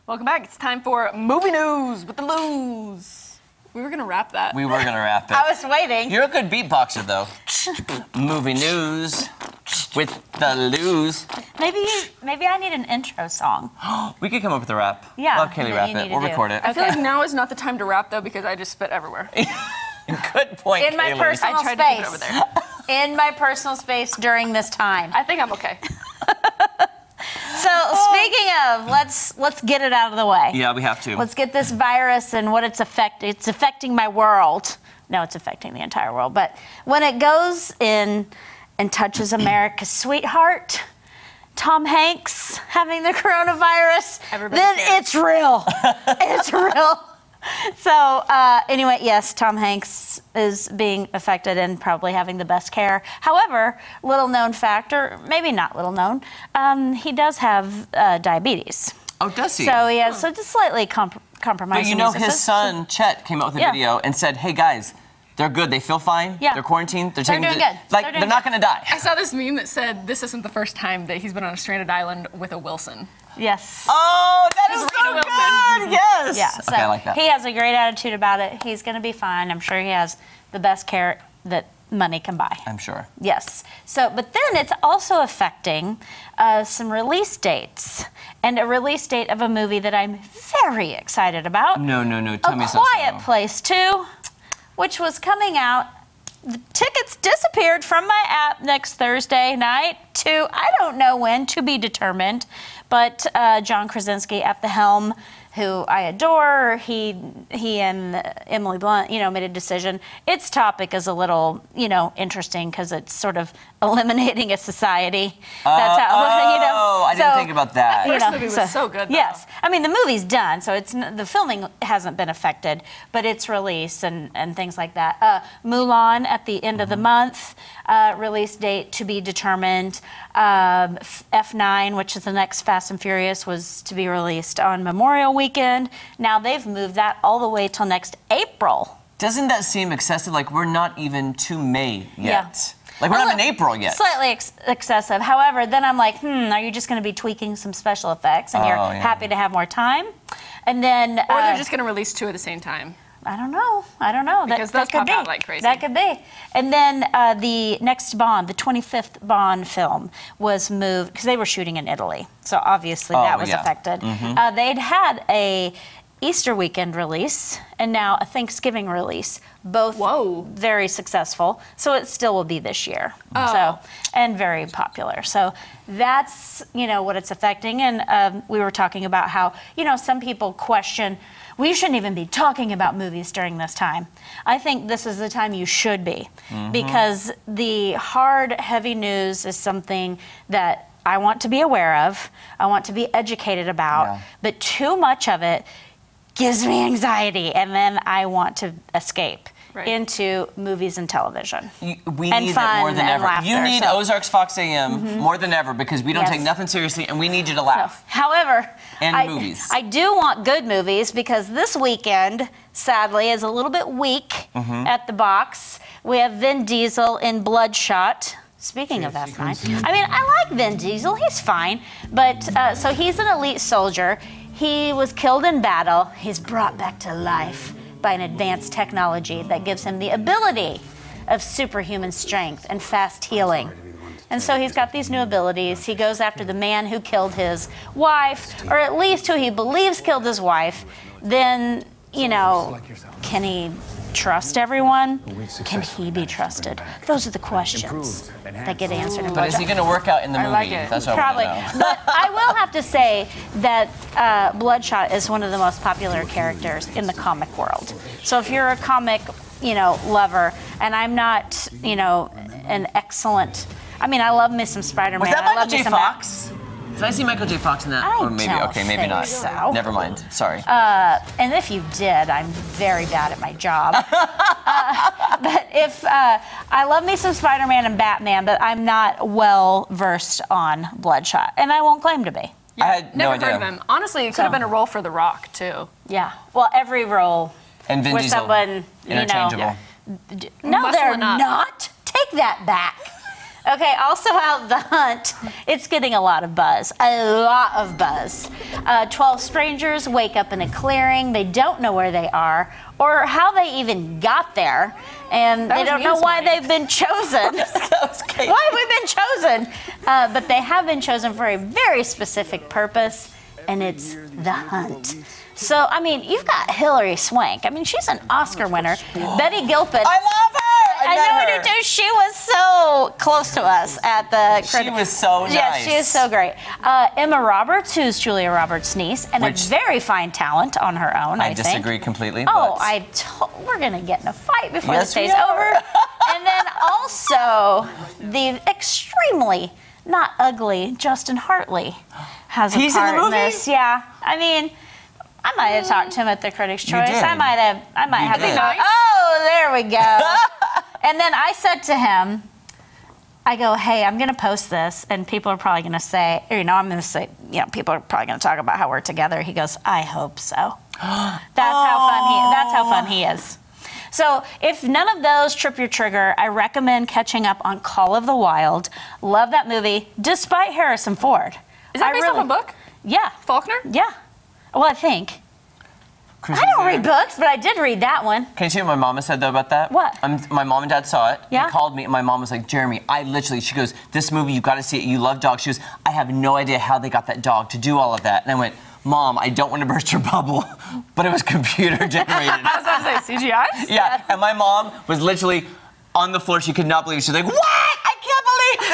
Welcome back. It's time for movie news with the Luz. We were gonna wrap that. We were gonna wrap it. I was waiting. You're a good beatboxer, though. Movie news with the Luz. Maybe I need an intro song. We could come up with a rap. Yeah. Love Kaylee rap it. We'll record it. I feel like now is not the time to rap though because I just spit everywhere. Good point, In my Kaylee. personal I tried to keep it over space. there. In my personal space during this time. I think I'm okay. So speaking of, let's get it out of the way. Yeah, we have to. Let's get this virus and what it's affecting. It's affecting my world. No, it's affecting the entire world. But when it goes in and touches America's sweetheart, Tom Hanks having the coronavirus, then it's real. It's real. So anyway, yes, Tom Hanks is being affected and probably having the best care. However, little known fact, or maybe not little known, he does have diabetes. Oh, does he? So he has so just slightly compromising. But you know, disease. his son, Chet, came out with a video and said, hey, guys, they're good. They feel fine. Yeah. They're quarantined. They're doing good. Like, they're not going to die. I saw this meme that said this isn't the first time that he's been on a stranded island with a Wilson. Yes. Oh, that is so Wilson. good. Yes. Yeah. So okay, I like that. he has a great attitude about it. He's going to be fine. I'm sure he has the best care that money can buy. I'm sure. Yes. So, but then it's also affecting some release dates and a release date of a movie that I'm very excited about. No. Tell me A so. Quiet Place 2, which was coming out. The tickets disappeared from my app next Thursday night to, I don't know when, to be determined. But John Krasinski at the helm, who I adore, he and Emily Blunt, made a decision. Its topic is a little, interesting because it's sort of eliminating a society. That's how, I didn't think about that. First movie was so good, though. Yes. I mean, the movie's done, so the filming hasn't been affected, but its release and things like that. Mulan at the end of the month, release date to be determined. F9, which is the next Fast and Furious, was to be released on Memorial Weekend. Now they've moved that all the way till next April. Doesn't that seem excessive? Like, we're not even to May yet. Yeah. Like, we're not in April yet. Slightly excessive. However, then I'm like, are you just going to be tweaking some special effects and you're happy to have more time? And then... Or they're just going to release two at the same time. I don't know. Because those pop out like crazy. That could be. And then the next Bond, the 25th Bond film, was moved because they were shooting in Italy. So obviously that was affected. They'd had a Easter weekend release and now a Thanksgiving release. Both very successful. So it still will be this year. So, and very popular. So that's, what it's affecting. And we were talking about how, some people question, we shouldn't even be talking about movies during this time. I think this is the time you should be, because the hard, heavy news is something that I want to be aware of, I want to be educated about, but too much of it gives me anxiety, and then I want to escape into movies and television. We need that more than ever. You need Ozarks Fox AM more than ever because we don't take nothing seriously and we need you to laugh. However, movies. I do want good movies because this weekend, sadly, is a little bit weak at the box. We have Vin Diesel in Bloodshot. Speaking of F9, I mean, I like Vin Diesel. He's fine. But so he's an elite soldier. He was killed in battle. He's brought back to life by an advanced technology that gives him the ability of superhuman strength and fast healing. And so he's got these new abilities. He goes after the man who killed his wife, or at least who he believes killed his wife. Then, can he trust everyone? Can he be trusted? Those are the questions that get answered in But is he going to work out in the movie? like it. That's what Probably. I want to know. But I will have to say that Bloodshot is one of the most popular characters in the comic world. So if you're a comic, lover, and I'm not, an excellent... I mean, I love me some Spider-Man. Was that I love Michael me J. some Fox? Did I see Michael J. Fox in that? Or maybe, maybe not. So. Never mind. Sorry. And if you did, I'm very bad at my job. But if I love me some Spider-Man and Batman, but I'm not well versed on Bloodshot, and I won't claim to be. I had no Never idea. heard of him. Honestly, it could have been a role for The Rock, too. Yeah. Well, every role And Vin with Diesel. someone, Interchangeable. No, Muscle they're enough. not. Take that back. Okay, also out The Hunt. It's getting a lot of buzz. A lot of buzz. 12 strangers wake up in a clearing. They don't know where they are or how they even got there. And they don't know why they've been chosen. Why have we been chosen? But they have been chosen for a very specific purpose, and it's The Hunt. So, I mean, you've got Hilary Swank. I mean, she's an Oscar winner. Betty Gilpin. I love her! I know you do. She was so close to us at the She was so nice. Yeah, she is so great. Emma Roberts, who's Julia Roberts' niece, and a very fine talent on her own, I think. disagree completely. Oh, we're going to get in a fight before this day's over. And then also, the extremely not ugly Justin Hartley has a part in this. Yeah. I mean, I might have talked to him at the Critics' Choice. I might have been nice. Oh, there we go. And then I said to him, I go, hey, I'm going to post this, and people are probably going to say, or, I'm going to say, people are probably going to talk about how we're together. He goes, I hope so. That's how fun he is. So if none of those trip your trigger, I recommend catching up on Call of the Wild. Love that movie, despite Harrison Ford. Is that based on a book? Yeah. Faulkner? Yeah. Well, I think. I don't read books, but I did read that one. Can you see what my mama said, though, about that? What? My mom and dad saw it. Yeah? They called me, and my mom was like, Jeremy, she goes, this movie, you got to see it. You love dogs. She goes, I have no idea how they got that dog to do all of that. And I went, Mom, I don't want to burst your bubble, but it was computer generated. I was about to say, CGI? Yeah, and my mom was literally on the floor. She could not believe it. She was like, what? I can't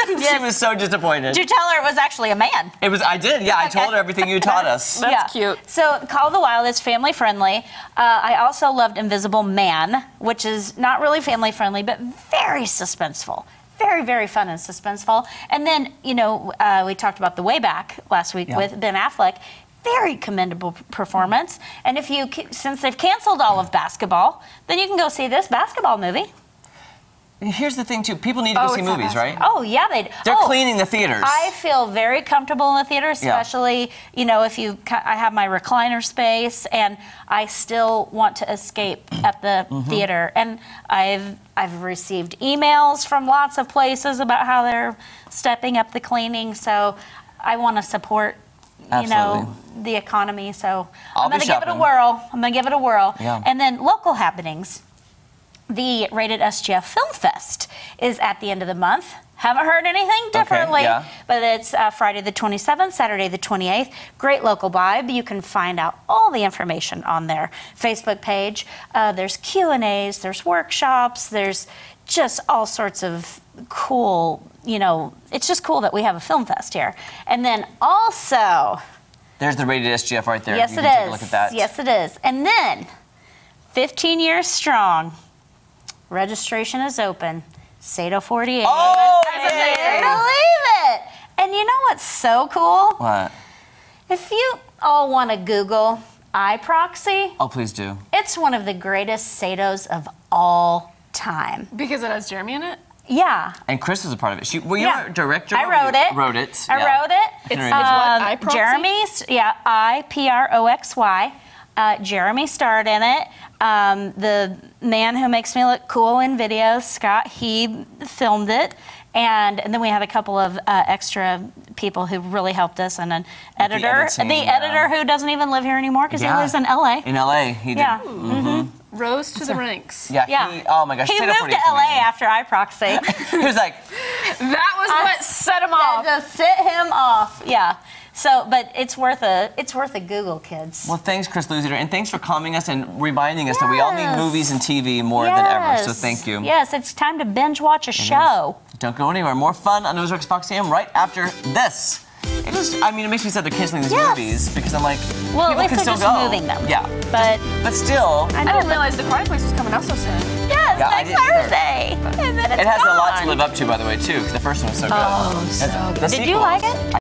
believe it. Yes. She was so disappointed. Did you tell her it was actually a man? I did, yeah. I told her everything you taught us. That's cute. So Call of the Wild is family friendly. I also loved Invisible Man, which is not really family friendly, but very suspenseful. Very, very fun and suspenseful. And then, we talked about The Way Back last week with Ben Affleck. Very commendable performance. And since they've canceled all of basketball, then you can go see this basketball movie. Here's the thing, too. People need to go see movies, right? Oh, yeah, They're cleaning the theaters. I feel very comfortable in the theater, especially, if I have my recliner space, and I still want to escape at the theater. And I've received emails from lots of places about how they're stepping up the cleaning, so I want to support the economy, so I'm going to give it a whirl. Yeah. And then local happenings. The Rated SGF Film Fest is at the end of the month. Haven't heard anything differently, but it's Friday the 27th, Saturday the 28th. Great local vibe. You can find out all the information on their Facebook page. There's Q&As, there's workshops, there's just all sorts of cool, it's just cool that we have a film fest here. And then also... There's the Rated SGF right there. Yes, you can take a look at that. Yes, it is. And then, 15 years strong, registration is open. Sato 48. Oh, I can't believe it. And you know what's so cool? What? If you all want to Google iProxy. Oh, please do. It's one of the greatest Satos of all time. Because it has Jeremy in it? Yeah. And Chris was a part of it. Were you a director? I wrote it. Wrote it. I wrote it. It's what, iProxy? Jeremy's, iProxy. Jeremy starred in it. The man who makes me look cool in videos, Scott, he filmed it. And then we had a couple of extra people who really helped us, and an editor. The editor who doesn't even live here anymore because he lives in LA. In LA, he did. Yeah. Rose to the ranks. Yeah. Oh my gosh. He moved to LA after iProxy. He was like, that was what set him off. Just set him off. Yeah. So, but it's worth a Google, kids. Well, thanks, Chris Louzader, and thanks for calming us and reminding us that we all need movies and TV more than ever. So thank you. Yes, it's time to binge watch a show. Don't go anywhere. More fun on Ozarks Fox AM right after this. It makes me sad they're canceling these movies because I'm like, well, people at least can they're still just go. moving them. Yeah. But still. I didn't realize The Quiet Place was coming out so soon. Yes, next Thursday. And then it's It has gone. a lot to live up to, by the way, too, because the first one was so good. Oh, so good. Did you like it?